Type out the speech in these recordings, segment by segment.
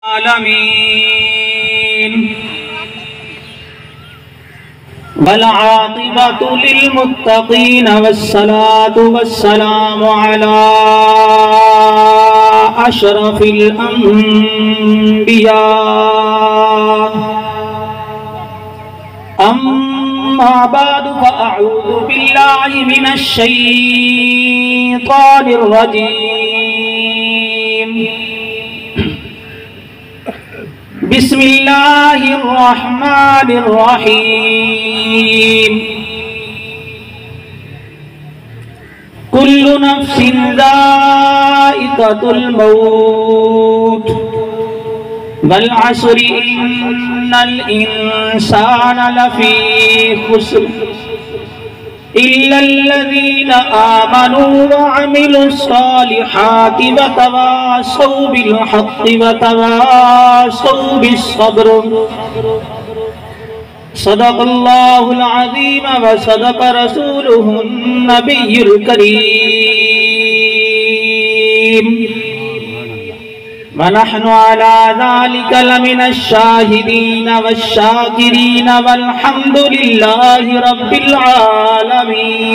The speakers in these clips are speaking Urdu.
العالمين والعاقبة للمتقين والصلاة والسلام على أشرف الأنبياء أما بعد فأعوذ بالله من الشيطان الرجيم بسم الله الرحمن الرحيم كل نفس ذائقة الموت والعصر إن الإنسان لفي خسر إلا الذين آمنوا وعملوا الصالحات وتواصوا بالحق وتواصوا بالصبر صدق الله العظيم وصدق رسوله النبي الكريم ونحن على ذلك لمن الشاهدين والشاكرين والحمد لله رب العالمين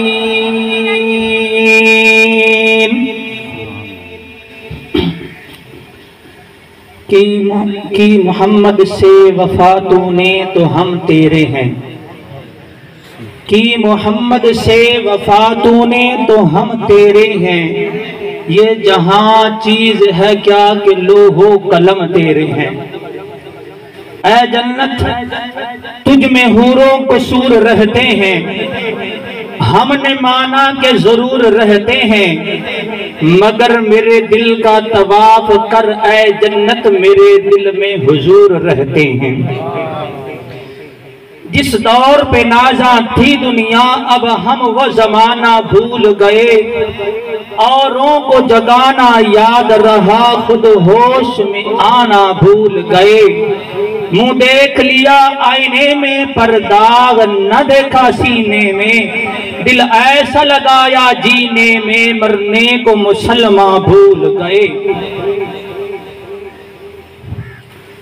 کہ محمد سے وفا تو نے تو ہم تیرے ہیں کہ محمد سے وفا تو نے تو ہم تیرے ہیں یہ جہاں چیز ہے کیا کہ لوح و قلم تیرے ہیں اے جنت تجھ میں حوروں قصور رہتے ہیں ہم نے مانا کہ ضرور رہتے ہیں مگر میرے دل کا طواف کر اے جنت میرے دل میں حضور رہتے ہیں جس دور پہ نازاں تھی دنیا اب ہم وہ زمانہ بھول گئے اوروں کو جگانا یاد رہا خود ہوش میں آنا بھول گئے منہ دیکھ لیا آئینے میں پر داغ نہ دیکھا سینے میں دل ایسا لگایا جینے میں مرنے کو مسلمان بھول گئے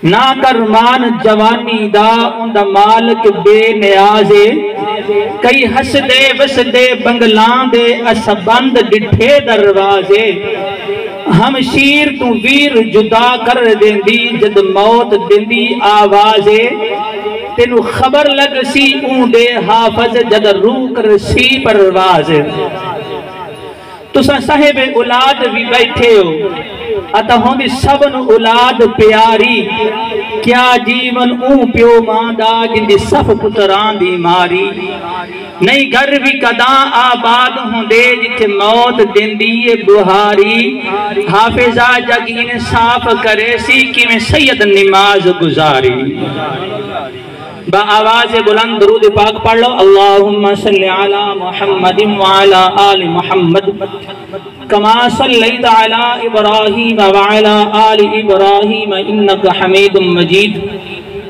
نہ کرمان جوانی دا اند مالک بے نیازے کئی ہس دے وس دے بنگلان دے اس بند ڈٹھے دروازے ہم شیر تو ویر جدا کر دیں دی جد موت دیں دی آوازے تینو خبر لگ سی اون دے حافظ جد روح کر سی پرواز تسا صاحب اولاد بھی بیٹھے ہو اتا ہوندی سبن اولاد پیاری کیا جیون اون پیو ماندہ جندی صف پتران دی ماری نئی گھر بھی قداں آباد ہوندے جتے موت دندی بہاری حافظہ جگین صاف کرے سی کی میں سید نماز گزاری با آواز بلند درود پاک پڑھ لو اللہم صلی علی محمد وعلا آل محمد کما صلیت علی ابراہیم وعلا آل ابراہیم انکا حمید مجید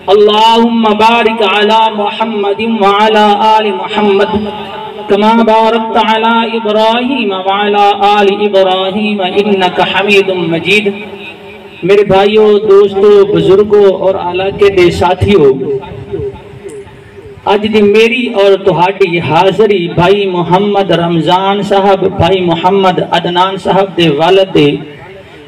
اللہم بارک علی محمد وعلا آل محمد کما بارکت علی ابراہیم وعلا آل ابراہیم انکا حمید مجید میرے بھائیوں دوستوں بزرگوں اور علاقے دے ساتھیوں آج دی میری اور تہاڈی حاضری بھائی محمد رمضان صاحب بھائی محمد عدنان صاحب دے والد دے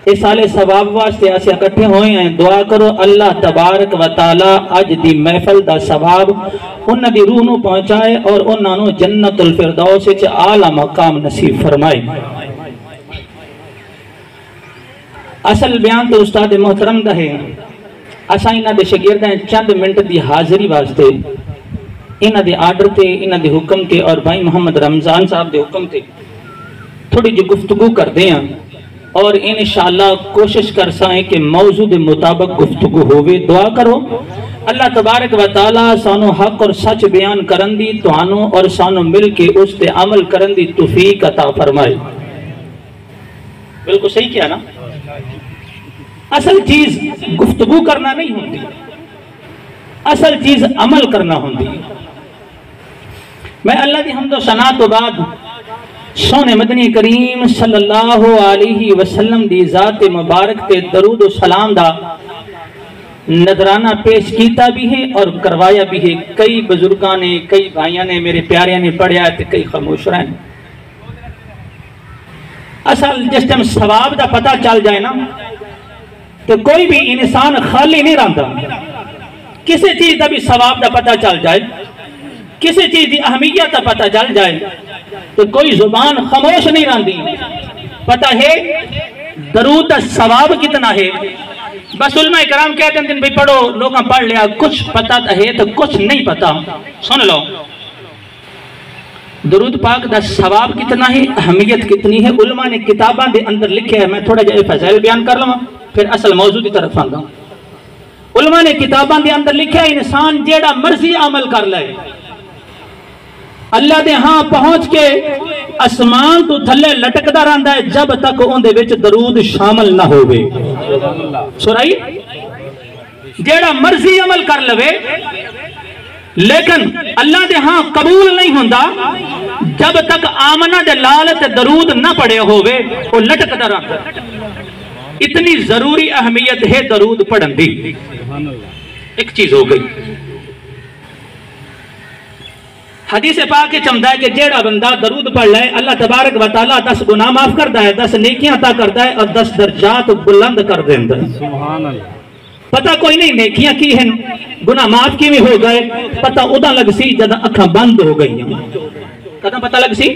اس سال ثواب واسطے ایسے اکٹھے ہوئے ہیں دعا کرو اللہ تبارک و تعالی آج دی محفل دا ثواب انہاں دی روح نو پہنچائے اور انہاں نو جنت الفردوس وچ اعلی مقام نصیب فرمائے اصل بیان تو استاد محترم دا ہے اساں انہاں دے شاگرداں چند منٹ دی حاضری واسطے انہاں دے آرڈر تے انہاں دے حکم تے اور بھائی محمد رمضان صاحب دے حکم تے تھوڑی جو گفتگو کر دیں اور انشاءاللہ کوشش کر سائیں کہ موضوع دے مطابق گفتگو ہوئے دعا کرو اللہ تبارک و تعالی سانو حق اور سچ بیان کرن دی توانو اور سانو مل کے اس تے عمل کرن دی توفیق عطا فرمائے بالکل صحیح کیا نا اصل چیز گفتگو کرنا نہیں ہوتی اصل چیز عمل کرنا ہوتی میں اللہ دی حمد و ثنا تو بعد سونے مدنی کریم صلی اللہ علیہ وسلم دی ذات مبارک تے درود و سلام دا نذرانہ پیش کیتا بھی ہے اور کروایا بھی ہے. کئی بزرگاں نے کئی بھائیاں نے میرے پیاریاں نے پڑھیا ہے کئی خاموش رہے. اصل جس ٹائم ثواب دا پتہ چل جائے نا تو کوئی بھی انسان خالی نہیں رہتا. کسی چیز دا بھی ثواب دا پتہ چل جائے, کسی چیز دی اہمیت دا پتہ چل جائے تو کوئی زبان خاموش نہیں رہتی. پتہ ہے درود دا ثواب کتنا ہے. بس علماء کرام کہتے ہیں بھئی پڑھو, لوگاں پڑھ لیا, کچھ پتہ ہے تو کچھ نہیں پتہ. سن لو درود پاک دا ثواب کتنا ہے, اہمیت کتنی ہے. علماء نے کتاباں دے اندر لکھے ہے. میں تھوڑا جائے فضائل بیان کر لوں پھر اصل موضوع کی طرف آندا. علماء نے کتاباں دے اندر لکھے ہے انسان جیڑا مرضی عمل کر لے اللہ دے ہاں پہنچ کے اسمان تو تھلے لٹکدا رہندا ہے جب تک اون دے وچ درود شامل نہ ہووے. سنائی جیڑا مرضی عمل کر لوے لیکن اللہ دے ہاں قبول نہیں ہوندا جب تک آمنہ دے لال تے درود نہ پڑھے ہووے وہ لٹکدا رہندا. اتنی ضروری اہمیت ہے درود پڑھن دی. ایک چیز ہو گئی حدیث پاک چمدا ہے کہ جیڑا بندہ درود پڑھ لے اللہ تبارک و تعالیٰ 10 گناہ معاف کرتا ہے, 10 نیکیاں عطا کرتا ہے اور 10 درجات بلند کر دیتا ہے. سبحان اللہ. پتہ کوئی نہیں نیکیاں کی ہیں, گناہ معاف کی بھی ہو گئے, پتہ ادا لگ سی جدہ اکھاں بند ہو گئی ہیں. کدھا پتہ لگ سی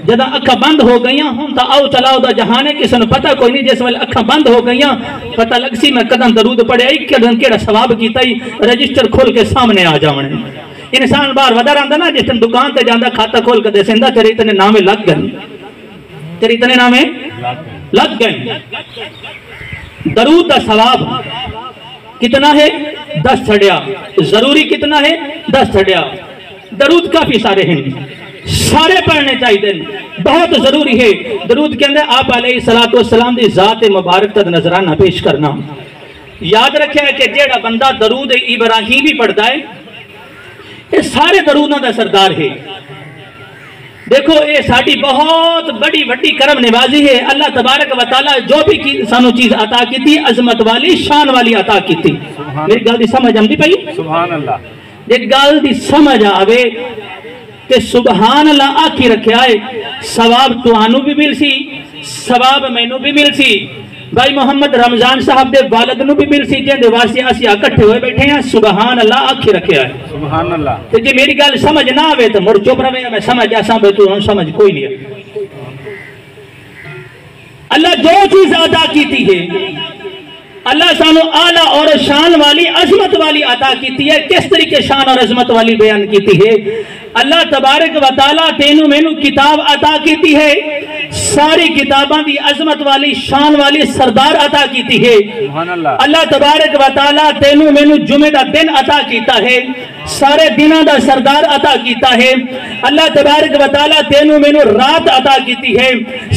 جدہ اکھاں بند ہو گئی ہیں. ہم تا آؤ چلاؤ دا جہانے کسی نے پتہ کوئی نہیں جس والے اکھاں بند ہو گئی ہیں پتہ لگ سی میں کدھا درود پڑھے آئی کدھا کیڑا ثواب کیتا ہی رجسٹر کھول کے سامنے آ جاونے. انسان بار ودا رہندا نا جس نے دکان تے جاندا کھاتا کھول کے دے سیندا تیرے اتنے نامے لگ گئے, تیرے اتنے نامے لگ گئے. درود دا ثواب کتنا ہے 10 چھڑیا. ضروری کتنا ہے 10 چھڑیا. درود کافی سارے ہیں, سارے پڑھنے چاہیے, بہت ضروری ہے. درود کے اندر آپ علیہ السلام دی ذات مبارک تک نظرانہ پیش کرنا. یاد رکھے کہ جیڑا بندہ درود ابراہیمی پڑھتا ہے یہ سارے درودوں دا سردار ہے. دیکھو یہ ساڑی بہت بڑی وڈی کرم نوازی ہے. اللہ تبارک و تعالیٰ جو بھی سانو چیز عطا کی تھی عظمت والی شان والی عطا کی تھی. میری گل دی سمجھ آمدی پئی؟ سبحان اللہ. ایک گل دی سمجھ آوے تے سبحان اللہ آکھی رکھے آئے ثواب تو آنو بھی مل سی, ثواب مینو بھی مل سی, بھائی محمد رمضان صاحب دے والد نو بھی مل سی جن دے واسطے اسی اکٹھے ہوئے بیٹھے ہیں. سبحان اللہ آکھی رکھے آئے. سبحان اللہ. تے جی میری گل سمجھ نہ آوے تو مر چپ رہے میں سمجھ آساں بے تو سمجھ کوئی نہیں ہے. اللہ جو چیز عطا کیتی ہے اللہ سانو اعلیٰ اور شان والی عظمت والی عطا کیتی ہے. کس طریقے شان اور عظمت والی بیان کیتی ہے. اللہ تبارک و تعالیٰ تینو مینو کتاب عطا کیتی ہے, ساری کتاباں دی عظمت والی شان والی سردار عطا کیتی ہے. اللہ تبارک و تعالیٰ تینو مینو جمعہ دا دن عطا کیتا ہے, سارے دنوں دا سردار عطا کیتا ہے. اللہ تبارک و تعالیٰ تینو مینو رات عطا کیتی ہے,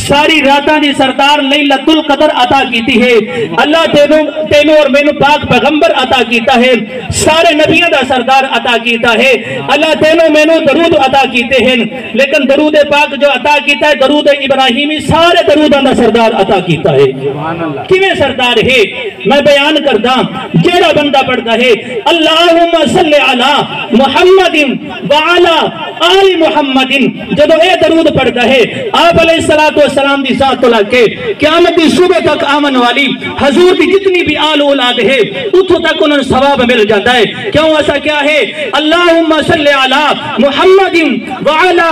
ساری راتاں دی سردار لیلۃ القدر عطا کیتی ہے. اللہ تینو اور مینو پاک پیغمبر عطا کیتا ہے, سارے نبیوں دا سردار عطا کیتا ہے. اللہ تینو مینو درود عطا کیتے ہیں, لیکن درود پاک جو عطا کیتا ہے درود ابراہیمی سارے درودوں دا سردار عطا کیتا ہے. کیویں سردار ہے میں بیان کردا. جیڑا بندہ پڑھتا ہے اللہم صلی علی محمد وعلی آل محمد, جدو اے درود پڑھتا ہے آپ علیہ السلام دی ذات تو لگ کے قیامت دی صبح تک آمن والی حضور دی جتنی بھی آل اولاد ہے اتھو تک انہوں ثواب مل جاتا ہے. کیوں ایسا کیا ہے؟ اللہم صلی علی محمد وعلی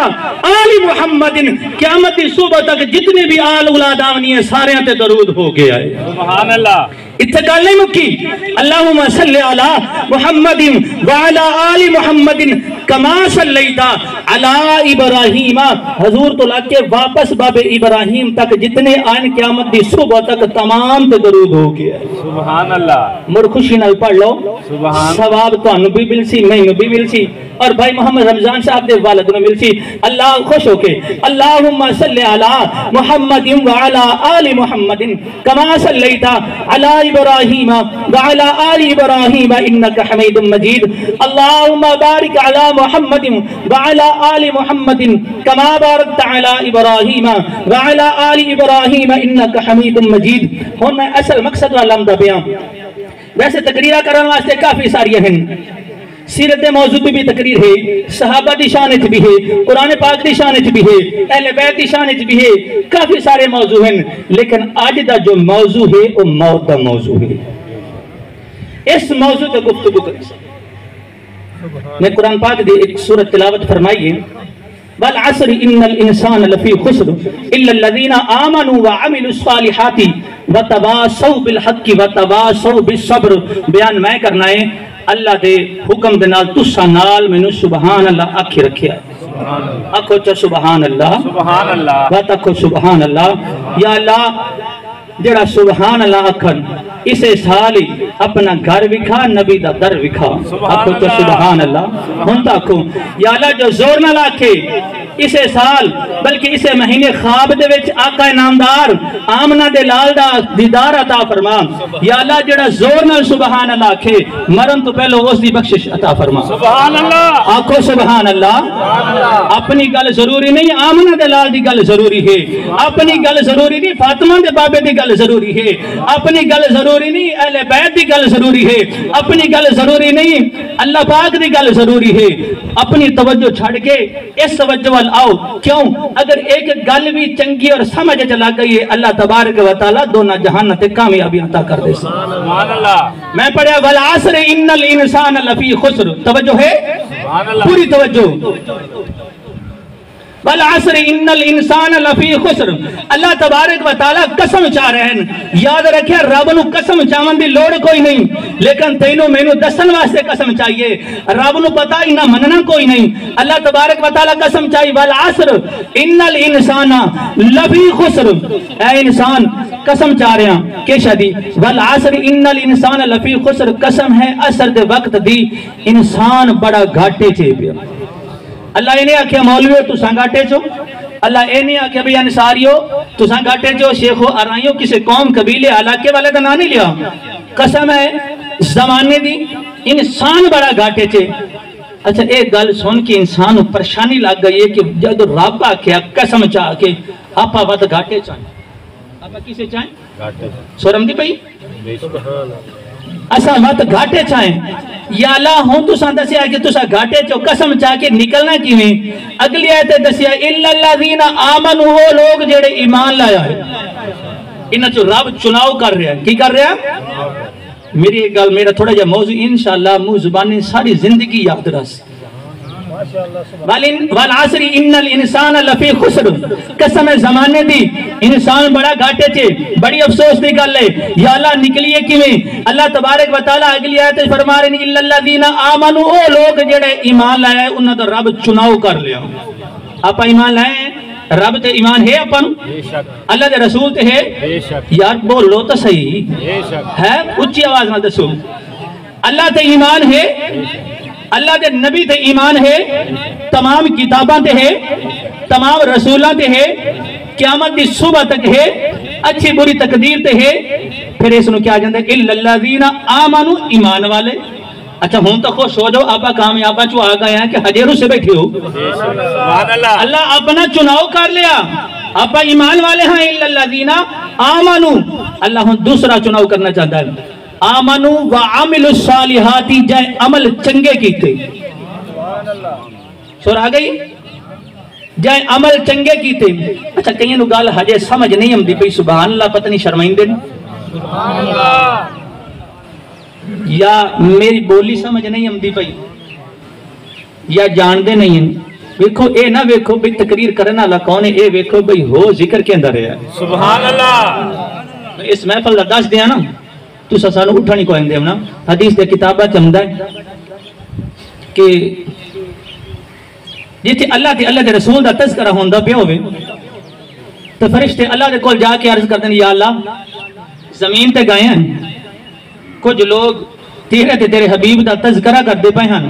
آل محمد, قیامت دی صبح تک جتنی بھی آل اولاد آونی ہے سارے تے درود ہو گیا ہے. سبحان اللہ. اتقال نہیں مکی. اللہم صلی علی محمد وعلی آل محمد کما صلیتا علی ابراہیم, حضور تو لگ کے واپس باب ابراہیم تک جتنے آئین قیامت دی صبح تک تمام تے درود ہو گیا ہے. سبحان اللہ. مر خوشی نال پڑھ لو, ثواب تو انو بھی مل سی میں بھی مل سی اور بھائی محمد رمضان صاحب دے والد میں مل سی. اللہ خوش ہو کے اللہم صلی علی محمد وعلی آل محمد کما صلیتا علی ابراہیم وعلی آل ابراہیم انکا حمید مجید. اللہم بارک علی محمد وعلی آل محمد کما بارکت علی ابراہیم وعلی آل ابراہیم انکا حمید مجید. ہون میں اصل مقصد والا لمدہ بیان ویسے تقریرہ کرنے واسطے کافی ساری ہیں، سیرت موضوع بھی تقریر ہے، صحابہ دی شان بھی ہے، قرآن پاک دی شان بھی ہے، اہل بیت دی شان بھی ہے، کافی سارے موضوع ہیں، لیکن آج دا جو موضوع ہے وہ موت دا موضوع ہے۔ اس موضوع تے گفتگو کری سکتے میں قرآن پاک دی ایک سورت تلاوت فرمائیے، والعصر ان الانسان لفی خسر الا الذین آمنوا وعملوا الصالحات وتواصوا بالحق وتواصوا بالصبر۔ بیان میں کرنا ہے، اللہ دے حکم دے نال تسا نال مینوں سبحان اللہ آکھی رکھیا ہے، آکھو چا سبحان اللہ، سبحان اللہ، بات آکھو سبحان اللہ۔ یا اللہ جڑا سبحان اللہ آکھن اسے سالی اپنا گھر وکھا، نبی دا در وکھا، آکھو تو سبحان اللہ۔ ہن تاکھو یا اللہ جو زور نہ لاکھے اسے سال بلکہ اسے مہینے خواب دے وچ آقا نامدار آمنہ دے لال دا دیدار عطا فرما۔ یا اللہ جڑا زور نہ سبحان اللہ آکھے مرن تو پہلو اس دی بخشش عطا فرما، سبحان اللہ، آکھو سبحان اللہ۔ اپنی گل ضروری نہیں، آمنہ دے لال دی گل ضروری ہے، اپنی گل ضروری نہیں، فاطمہ دے بابے دی گل ضروری ہے، اپنی گل ضروری نہیں، اہل بیت دی گل ضروری ہے، اپنی گل ضروری نہیں، اللہ پاک دی گل ضروری ہے۔ اپنی توجہ چھڑ کے اس توجہ وال آؤ، کیوں؟ اگر ایک گل بھی چنگی اور سمجھ چلا گئی ہے، اللہ تبارک و تعالیٰ دونوں جہان تے کامیابی عطا کر دے۔ سبحان اللہ۔ میں پڑھیا والعصر ان الانسان لفی خسر، توجہ ہے پوری توجہ، والعصر ان الانسان لفی خسر۔ اللہ تبارک و تعالیٰ قسم چاہ رہے ہیں، یاد رکھیں رب نو قسم چاہن دی لوڑ کوئی نہیں، لیکن تینوں مینوں دسن واسطے قسم چاہیے، رب نو پتہ ہی نہ مننا کوئی نہیں۔ اللہ تبارک و تعالیٰ قسم چاہیے، والعصر ان الانسان لفی خسر، اے انسان قسم چاہ رہے ہیں کہ شدی والعصر ان الانسان لفی خسر، قسم ہے اثر دے وقت دی انسان بڑا گھاٹے چے پیا۔ اللہ انہیں آکھیا مولویو تو سانگاٹے چو، اللہ انہیں آکھیا بھی انساریو تو سانگاٹے چو، شیخو ارائیو کسی قوم قبیلے علاقے والے دا نہیں لیا، قسم ہے زمانے دی انسان بڑا گھاٹے چے۔ اچھا ایک گل سن کے انسان پریشانی لگ گئی ہے کہ جب رب آکھیا قسم چاہ کے آپا ود گھاٹے چاہیں، آپا کسے چاہیں؟ سورم دی پئی اسا مت گھاٹے چاہیں، یا اللہ ہوں تو سان دسیا کہ تسا گھاٹے چو قسم چاہ کے نکلنا کیویں؟ اگلی آیت دسیا الا الذین آمنوا، وہ لوگ جڑے ایمان لایا ہے، انہاں چو رب چناؤ کر رہا ہے، کی کر رہا ہے؟ میری ایک گل میرا تھوڑا جا موضوع انشاءاللہ منہ زبانی ساری زندگی یاد رس۔ والعصر ان الانسان لفی خسر، قسم زمانے دی انسان بڑا گھاٹے چے، بڑی افسوس دی گل ہے۔ یا اللہ نکلیے کیویں؟ اللہ تبارک و تعالیٰ اگلی آیت فرما رہے ہیں الا الذین آمنوا، او لوگ جڑے ایمان لائے انہاں دا رب چناؤ کر لیا۔ آپ ایمان لائے ہیں، رب تے ایمان ہے اپن، اللہ دے رسول تے ہے، یار بولو تو صحیح ہے، اچھی آواز نہ دسو، اللہ تے ایمان ہے، اللہ دے نبی تے ایمان ہے، تمام کتاباں تے ہے، تمام رسولاں تے ہے، قیامت دی صبح تک ہے، اچھی بری تقدیر تے ہے، پھر اس نو کیا جاندے الا الذین آمنوا، ایمان والے۔ اچھا ہوں تو خوش ہو جاؤ، آپا کامیابہ چو آ گئے ہیں کہ حجیروں سے بیٹھے ہو، اللہ اپنا چناؤ کر لیا، آپا ایمان والے ہیں الا الذین آمنوا، اللہ ہوں دوسرا چناؤ کرنا چاہتا ہے، آمنوا وعملوا الصالحات، جائے عمل چنگے کیتے، سور آ گئی، جائے عمل چنگے کیتے۔ اچھا کہیں نو گال حجے سمجھ نہیں ہم دی پئی، سبحان اللہ پتہ نہیں شرمائندے نا، یا میری بولی سمجھ نہیں ہم دی پئی، یا جان دے نہیں ہیں۔ ویکھو اے نہ ویکھو بھی تقریر کرنا اللہ کون ہے، اے ویکھو بھی ہو ذکر کے اندر ہے، سبحان اللہ۔ اس محفل دا دس دیا نا تو سانو اٹھانی کو اندے ہونا، حدیث دے کتابہ چمدہ ہے کہ جیتے اللہ دے رسول دا تذکرہ ہوندہ پہ ہوئے تو فرشتے اللہ دے کول جا کے عرض کر دیں یا اللہ زمین تے گئے ہیں کچھ لوگ تیرے حبیب دا تذکرہ کر دے پہ ہیں،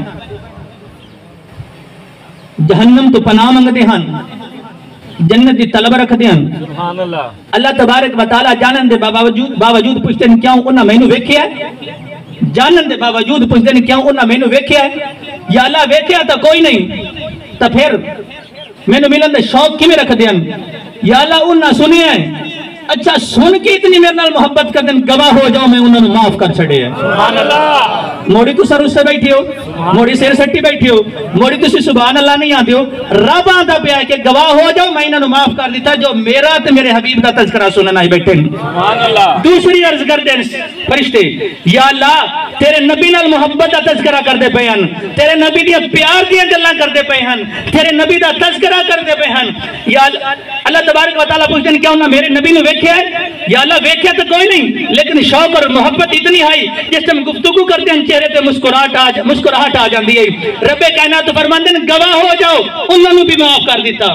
جہنم تو پناہ منگ دے ہیں، جنت دی طلب رکھ دیں، اللہ تبارک و تعالیٰ جانن دے باوجود پوچھتے ہیں کیا انہاں میں نو ویکھیا ہے، جانن دے باوجود پوچھتے ہیں کیا انہاں میں نو ویکھیا ہے، یا اللہ ویکھیا تا کوئی نہیں تو پھر میں نو ملن دے شوق کی میں رکھ دیں، یا اللہ انہاں سنیا ہے اچھا سن کے اتنی میرے نال محبت کر دیں گواہ ہو جاؤ میں انہوں نے معاف کر چھڑے ہیں سبحان اللہ موڑی تو سر اس سے بیٹھی ہو موڑی سیر سٹی بیٹھی ہو موڑی تو سبحان اللہ نہیں آتے ہو رب آتا پہ آئے کہ گواہ ہو جاؤ میں انہوں نے معاف کر دیتا جو میرا تے میرے حبیب کا تذکرہ سننا ہی بیٹھے سبحان اللہ دوسری عرض کر دیں فرشتے یا اللہ تیرے نبی نال محبت کا تذکرہ کر دے پہ ہن تیرے نبی دیا پیار دیا گلا کر دے پہ ہن تیرے نبی دا تذکرہ کر دے پہ ہن یا اللہ تبارک و تعالیٰ پوچھتے ہیں کیا انہوں نے میرے نبی نے ویکھیا ہے یا اللہ ویکھیا تو کوئی نہیں لیکن شوق اور محبت اتنی آئی جس سے ہم گفتگو کرتے ہیں چہرے تے مسکراہٹ آ جاندی ہے رب کائنات فرماندے ہیں گواہ ہو جاؤ انہوں نے بھی معاف کر دیتا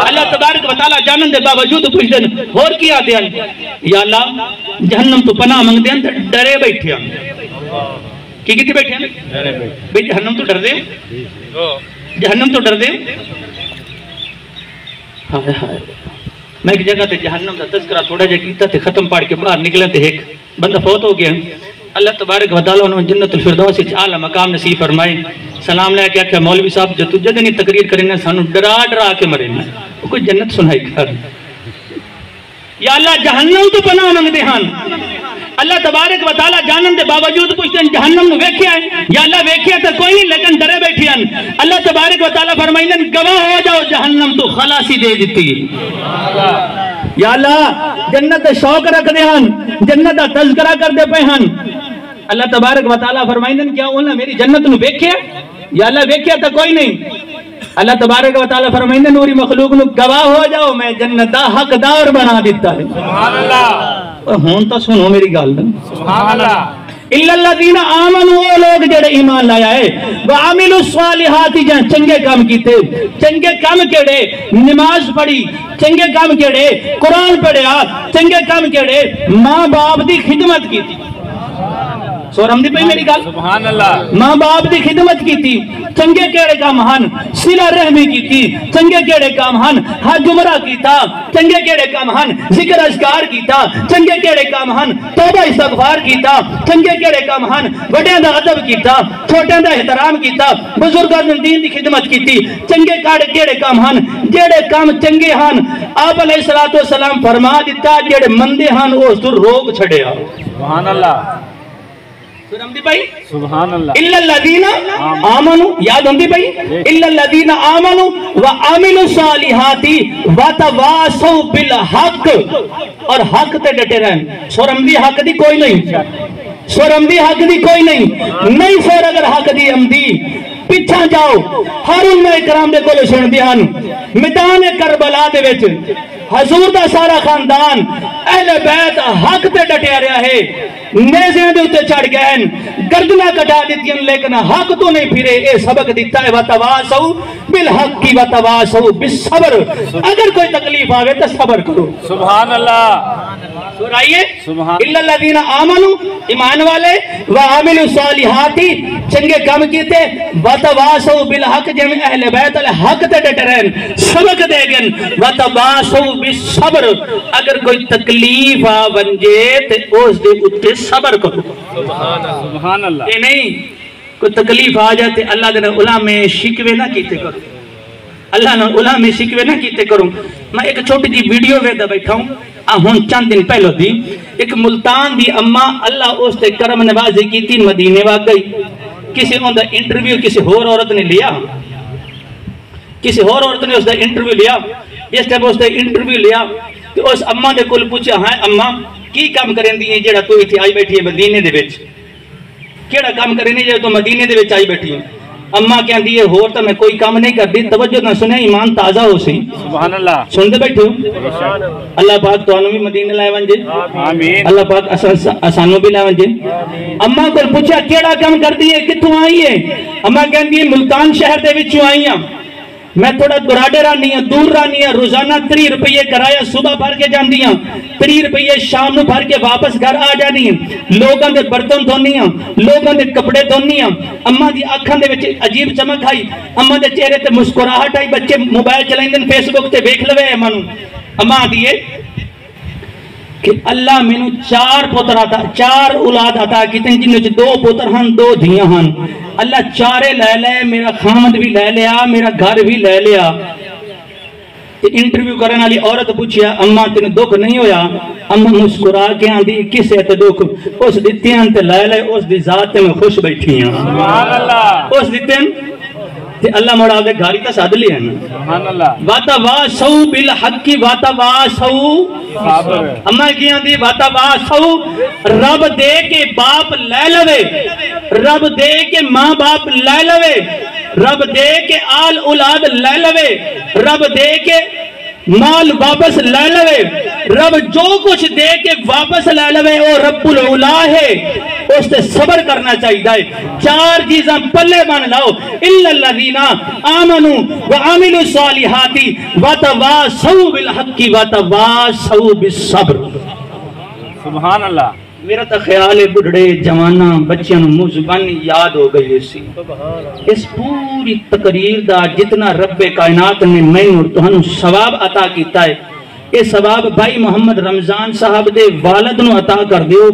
اللہ تبارک و تعالیٰ جانن دے باوجود پوچھتے ہیں اور کیا دیا یا اللہ جہنم تو پناہ منگتے ہیں ڈرے بیٹھے ہیں کی کتنے بیٹھے ہیں بھئی جہنم تو ڈر دے جہنم تو ڈر دے میں ایک جگہ تے جہنم دا تذکرہ تھوڑا جا کیتا تے ختم پاڑ کے باہر نکلے تے ایک بندہ فوت ہو گیا اللہ تبارک و تعالیٰ انہوں جنت الفردوس اعلی مقام نصیب فرمائے سلام لے کے آکھیا مولوی صاحب جو تجھے دنی تقریر کرنے سانو ڈرا ڈرا کے مرے وہ کوئی جنت سنائی کر یا اللہ جہنم تو پناہ منگتے ہیں اللہ تبارک و تعالیٰ جانن دے باوجود پوچھتے ہیں جہنم نو ویکھیا ہے یا اللہ ویکھیا تو کوئی نہیں لیکن ڈرے بیٹھے ہیں اللہ تبارک و تعالیٰ فرمائیں گواہ ہو جاؤ جہنم تو خلاصی دے دیتی یا اللہ جنت شوق رکھ دے ہیں جنت تذکرہ کر دے پہ ہیں اللہ تبارک و تعالیٰ فرمائیں کیا انہوں نے میری جنت نو ویکھیا یا اللہ ویکھیا تو کوئی نہیں اللہ تبارک و تعالیٰ فرمائیں نوری مخلوق نو گواہ ہو جاؤ میں جنت دا حقدار بنا دیتا ہے سبحان اللہ ہون تو سنو میری گال سبحان اللہ الا الذین آمنوا وہ لوگ جڑے ایمان لایا ہے وعملوا الصالحات جہاں چنگے کام کیتے چنگے کام کیڑے نماز پڑھی چنگے کام کیڑے قرآن پڑھیا چنگے کام کیڑے ماں باپ دی خدمت کی تھی سورم دی پہی میری گال سبحان اللہ ماں باپ دی خدمت کی تھی چنگے کیڑے کام ہن صلہ رحمی کی تھی چنگے کیڑے کام ہن حج عمرہ کیتا چنگے کیڑے کام ہن ذکر اذکار کیتا چنگے کیڑے کام ہن توبہ استغفار کیتا چنگے کیڑے کام ہن وڈیاں دا ادب کیتا چھوٹیاں دا احترام کیتا بزرگاں دین دی خدمت کیتی چنگے کیڑے کام ہن جڑے کام چنگے ہن آپ علیہ الصلوۃ والسلام فرما دیتا جڑے مندے ہن اس تو روک چھڑیا سبحان اللہ سبحان اللہ الا الذین آمنوا یاد ہوندی بھائی الا الذین آمنوا وعملوا الصالحات وتواصوا بالحق اور حق تے ڈٹے رہن سورم دی حق دی کوئی نہیں سورم دی حق دی کوئی نہیں سور اگر حق دی امدی پیچھا جاؤ ہارون اکرام دے کولے سن دی ہن میدان کربلا دے وچ حضور دا سارا خاندان اہل بیت حق تے ڈٹیا رہا ہے نیزیں دے اتے چڑھ گئے ہیں گردنہ کٹا دیتی ہیں لیکن حق تو نہیں پھرے اے سبق دیتا ہے وَتَوَاسَوْا بِالْحَقِّ وَتَوَاسَوْا بِالصَّبْرِ اگر کوئی تکلیف آوے تو صبر کرو سبحان اللہ سورائیے اِلَّا الَّذِينَ آمَنُوا ایمان والے وَعَمِلُوا الصَّالِحَاتِ چنگے کام کیتے وَتَوَاسَوْا بِالْحَقِّ جن اہل بیت حق تے ڈٹے رہن سبق دے گن وَتَوَاسَوْا بِالصَّبْرِ اگر کوئی تکلیف آ ونجے تے اس دے اتے صبر کرو سبحان اللہ یہ نہیں کوئی تکلیف آ جاتے اللہ دے علماء میں شکوے نہ کیتے کرو اللہ نے علماء میں شکوے نہ کیتے کرو میں ایک چھوٹی جی ویڈیو ویدہ بیٹھا ہوں ہون چند دن پہلو دی ایک ملتان دی اممہ اللہ اس تے کرم نوازی کی تھی مدینے واقعی کسی ان دا انٹرویو کسی ہور عورت نے لیا کسی ہور عورت نے اس دا انٹرویو لیا جس ٹائم اس دا انٹرویو لیا تو اس اممہ نے کل پوچھا ہاں اممہ کی کام کریں دی ہیں جیڑا تو اتھی آئی بیٹھی ہے مدینے دے وچ کیڑا کام کریں دی جیڑا تو مدینے دے وچ آئی بیٹھی ہے اممہ کہاں دی ہے ہور تا میں کوئی کام نہیں کر دی توجہ نہ سنے ایمان تازہ ہو سی سبحان اللہ سن دے بیٹھو اللہ پاک تو انہوں بھی مدینے لائے ونجے اللہ پاک اسانوں بھی لائے ونجے اممہ کو پوچھا کیڑا کام کر دی ہے کتوں آئی ہے اممہ کہاں دی ہے ملتان شہر دے وچوں آئی ہیں میں تھوڑا گراڈے رانی ہیں دور رانی ہیں روزانہ 30 روپیے کرایہ صبح بھر کے جان دیاں 30 روپیے شام نو بھر کے واپس گھر آ جانی ہیں لوگاں دے برتن دھونی ہیں لوگاں دے کپڑے دھونی ہیں اماں دی آنکھاں دے وچ عجیب چمک آئی اماں دے چہرے تے مسکراہٹ آئی بچے موبائل چلائیں دن فیس بک تے ویکھ لوے اماں نو اماں دیئے کہ اللہ میں نو 4 پتر آتا 4 اولاد آتا کتنے جن چ 2 پتر ہن 2 دھیاں ہن اللہ 4 لے لے میرا خامد بھی لے لیا میرا گھر بھی لے لیا انٹرویو کرنے والی عورت پوچھیا اما تین دکھ نہیں ہویا؟ اما مسکرا کے آندھی کسے تے دکھ؟ اس دیتے ہیں تے لے لے اس دی ذات میں خوش بیٹھی ہیں. سبحان اللہ. اس دیتے ہیں تے اللہ موڑا دے گھاری تا ساتھ لیا ہیں. سبحان اللہ. وَتَوَاسَوْا بِالْحَقِّ وَتَوَاسَوْا صابر. اما کی آندھی وَتَوَاسَوْا رب دے کے باپ لے لوے، رب دے کے ماں باپ لے لوے، رب دے کے آل اولاد لے لوے، رب دے کے مال واپس لے لوے، رب جو کچھ دے کے واپس لے لوے وہ رب العلا ہے. اس سے صبر کرنا چاہیے. چار چیزاں پلے بن لاؤ. الا الذین آمنوا وعملوا الصالحات وتواصوا بالحق وتواصوا بالصبر. سبحان اللہ. میرا تو خیال ہے بڑھڑے جواناں بچیاں نوں منہ زبانی یاد ہو گئی سی. اس پوری تقریر دا جتنا رب کائنات نے مینوں تہانوں ثواب عطا کیتا ہے، یہ ثواب بھائی محمد رمضان صاحب دے والد نو عطا کر دیو.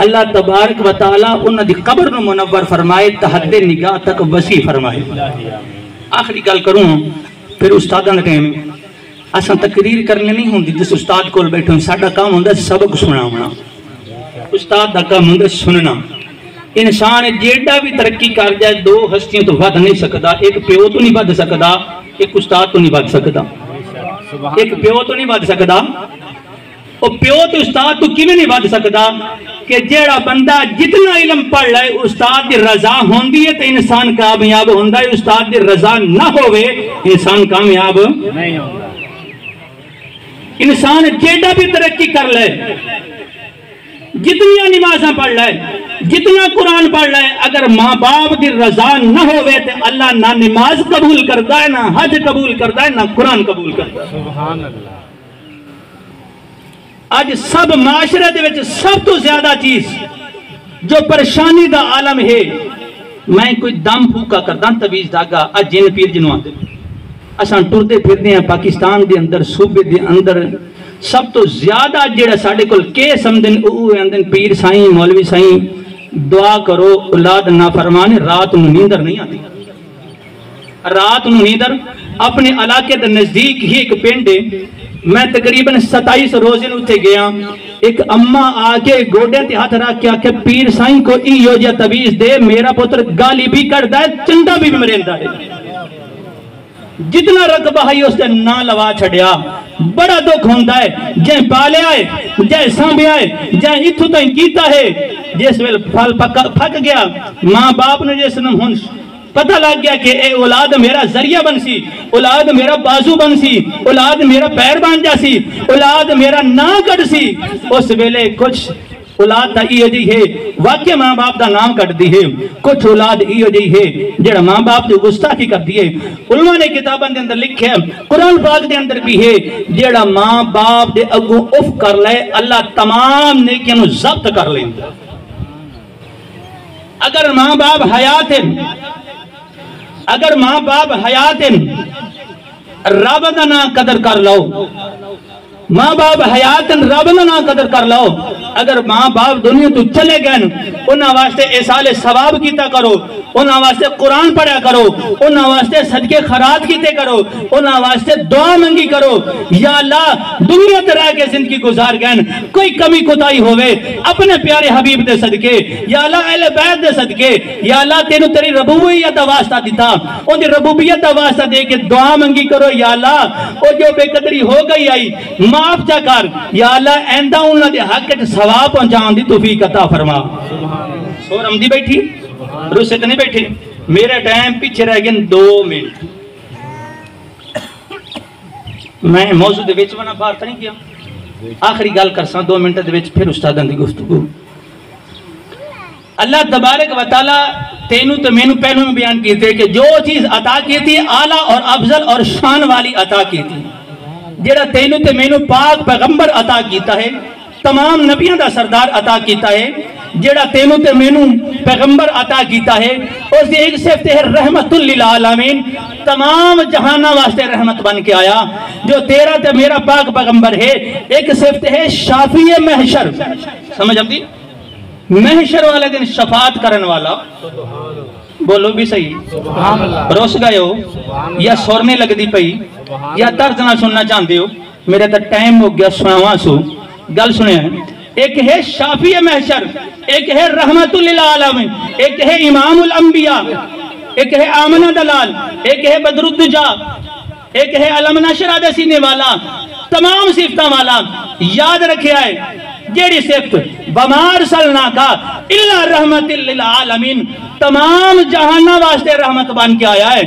اللہ تبارک و تعالی انہاں دی قبر نو منور فرمائے، تحد نگاہ تک وسیع فرمائے. آخری گل کروں پھر استاداں دے ٹائم اساں تقریر کرنے نہیں ہوندی. جس استاد کول بیٹھوں ساڈا کام ہوندا سبق سناونا، استاد دا کام ہوندا سننا. انسان جیڑا بھی ترقی کر جائے دو ہستیاں تو ود نہیں سکتا. ایک پیو تو نہیں ود سکتا، ایک استاد تو نہیں ود سکتا. ایک پیو تو نہیں ود سکتا، وہ پیو تو استاد تو کیویں نہیں ود سکتا کہ جیڑا بندہ جتنا علم پڑھ لے استاد دی رضا ہوندی ہے تے انسان کامیاب ہوندا ہے. استاد دی رضا نہ ہوے انسان کامیاب نہیں ہوندا. انسان جیڑا بھی ترقی کر لے، جتنی نمازاں پڑھ لے، جتنا قرآن پڑھ لے، اگر ماں باپ دی رضا نہ ہوئے تو اللہ نہ نماز قبول کرتا ہے، نہ حج قبول کرتا ہے، نہ قرآن قبول کرتا ہے. سبحان اللہ. آج سب معاشرے دے وچ سب تو زیادہ چیز جو پریشانی دا عالم ہے، میں کوئی دم پھوکا کردا تویز داگا آج جن پیر جنوں آندے اساں ٹردے پھردے ہیں پاکستان دے اندر، صوبے دے اندر سب تو زیادہ جڑا ساڈے کول کے سمجھن او اندن پیر سائیں مولوی سائیں دعا کرو اولاد نافرمان. رات نو نیندر نہیں آتی، رات نو نیندر. اپنے علاقے دے نزدیک ہی ایک پنڈ ہے، میں تقریباً 27 روزے نو تے گیا. ایک اماں آ کے گوڈے تے ہاتھ رکھ کے آکھے پیر سائیں کو ایو جا تویز دے، میرا پتر گالی بھی کردا ہے چندا بھی مریندا ہے. جتنا رقبہ ہے اس نے نہ لوا چھڑیا. بڑا دکھ ہوندہ ہے جائیں پالے آئے، جائیں سانبے آئے، جائیں اتھو تائیں کیتا ہے. جس ویل پھل پھک گیا ماں باپ نے جس نے ہن پتہ لگ گیا کہ اے اولاد میرا ذریعہ بن سی، اولاد میرا بازو بن سی، اولاد میرا پیر بن جا سی، اولاد میرا نا کٹ سی. اس ویلے کچھ اولاد تا ایو جی ہے واقع ماں باپ دا نام کٹ دی ہے، کچھ اولاد ایو جی ہے جڑا ماں باپ دے گستاخی کر دی ہے. علماء نے کتاباں دے اندر لکھے قرآن پاک دے اندر بھی ہے جڑا ماں باپ دے اگوں اف کر لے اللہ تمام نیکیاں نو ضبط کر لیندا. اگر ماں باپ حیات ہیں، اگر ماں باپ حیات ہیں رب دا نا قدر کر لو. ماں باپ حیات رب نا قدر کر لو. اگر ماں باپ دنیا تو چلے گئے انہاں واسطے احسان ثواب کیتا کرو، انہاں واسطے قرآن پڑھا کرو، انہاں واسطے صدقے خیرات کیتے کرو، انہاں واسطے دعا منگی کرو. یا اللہ دنیا تے رہ کے زندگی گزار گئے کوئی کمی کوتاہی ہوئے اپنے پیارے حبیب دے صدقے، یا اللہ اہل بیت دے صدقے، یا اللہ تینوں تیری ربوبیت دا واسطہ دیتا، ان دی ربوبیت دا واسطہ دے کے دعا منگی کرو. یا اللہ او جو بے قدری ہو گئی آئی معاف جا کر، یا اللہ ایندہ انہاں دے حق وچ ثواب پہنچان دی توفیق عطا فرما. سور ہم دی بیٹھی روسے تو نہیں بیٹھے. میرے ٹائم پیچھے رہ گئے 2 منٹ. میں موضوع دے وچ ونا باہر نہیں کیا. آخری گل کرساں 2 منٹ دے وچ پھر استاداں دی گفتگو. اللہ تبارک و تعالی تینوں تو مینوں پہلوں میں بیان کیتے کہ جو چیز عطا کی تھی اعلیٰ اور افضل اور شان والی عطا کی تھی. جڑا تینوں تے مینوں پاک پیغمبر عطا کیتا ہے، تمام نبیوں دا سردار عطا کیتا ہے. جڑا تینوں تے مینوں پیغمبر عطا کیتا ہے اس دی ایک صفت ہے رحمت للعالمین، تمام جہانہ واسطے رحمت بن کے آیا. جو تیرا تے میرا پاک پیغمبر ہے ایک صفت ہے شافی محشر. سمجھ آتی؟ محشر والے دن شفاعت کرن والا. بولو بھی صحیح روس گئے ہو یا سورنے لگ دی پئی یا طرز نہ سننا چاہتے ہو؟ میرے تا ٹائم ہو گیا سناواں سو گل سنے ہیں۔ ایک ہے شافی محشر، ایک ہے رحمت للعالمین، ایک ہے امام الانبیاء، ایک ہے آمنہ دلال، ایک ہے بدر الدجا، ایک ہے علم نشرہ دے سینے والا، تمام صفتہ والا۔ یاد رکھے آئے جیڑی صفت بمار سلنا کا اللہ رحمت للعالمین تمام جہانہ واسطے رحمت بن کے آیا ہے،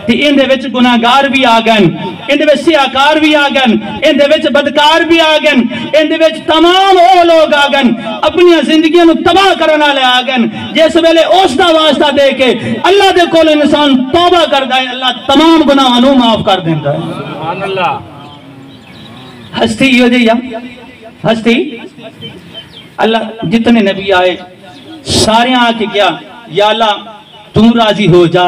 کہ اندے وچ گناہگار بھی آگن، اندے وچ سیاکار بھی آگن، اندے وچ بدکار بھی آگن، اندے وچ تمام او لوگ آگن اپنی زندگیوں تباہ کرنا لے آگن۔ جس ویلے اس دا واسطہ دے کے اللہ دے کول انسان توبہ کر دائے، اللہ تمام گناہوں معاف کر دیتا ہے۔ سبحان اللہ۔ ہستی یہ جی ہستی اللہ جتنے نبی آئے سارے آکے کیا یا اللہ تم راضی ہو جا،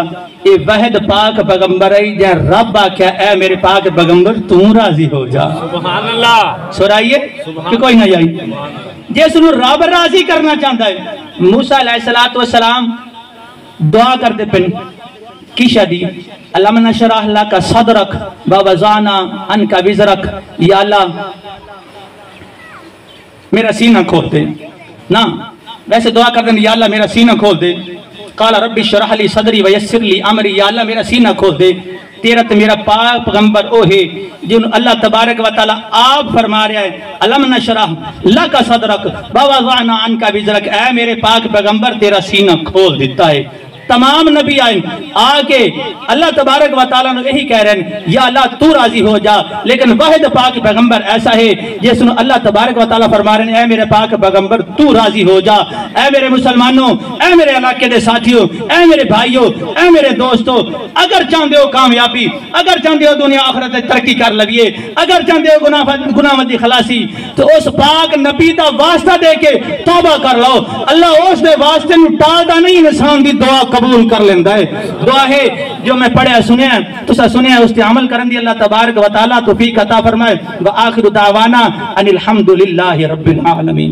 اے وحد پاک پیغمبر ہے جہاں رب آکیا اے میرے پاک پیغمبر تم راضی ہو جا۔ سبحان اللہ۔ سورائیے کہ کوئی نہ جائی جیس انہوں رب راضی کرنا چاہتا ہے۔ موسیٰ علیہ السلام دعا کرتے پن کی شادی علم نشرح لک صدرک ووضعنا عنک وزرک، یا اللہ میرا سینہ کھول دے نا، ویسے دعا کرتے ہیں یا اللہ میرا سینہ کھول دے۔ قال رب اشرح لی صدری ویسر لی امری، یا اللہ میرا سینہ کھول دے۔ تیرا تو میرا پاک پیغمبر او ہے جن اللہ تبارک و تعالی آپ فرما رہا ہے علم نشرح لک صدرک ووضعنا عنک وزرک، اے میرے پاک پیغمبر تیرا سینہ کھول دیتا ہے۔ تمام نبی آئیں آکے اللہ تبارک و تعالیٰ نے یہی کہہ رہے ہیں یا اللہ تو راضی ہو جا، لیکن واحد پاک پیغمبر ایسا ہے جس نے اللہ تبارک و تعالیٰ فرما رہے ہیں اے میرے پاک پیغمبر تو راضی ہو جا۔ اے میرے مسلمانوں، اے میرے علاقے دے ساتھیوں، اے میرے بھائیوں، اے میرے دوستوں، اگر چاہتے ہو کامیابی، اگر چاہتے ہو دنیا آخرت ترقی کر لویے، اگر چاہتے ہو گناہ مندی خلاصی، تو اس پاک نبی دا واسطہ دے کے توبہ کر لو۔ اللہ اس دے واسطے نو ٹالدا نہیں، انسان دی دعا قبول کر لیندہ ہے۔ دعا ہے جو میں پڑھے سنے ہیں تو سنے ہیں اس تے عمل کرن دی اللہ تبارک و تعالیٰ توفیق عطا فرمائے۔ وآخر دعوانا ان الحمدللہ رب العالمین۔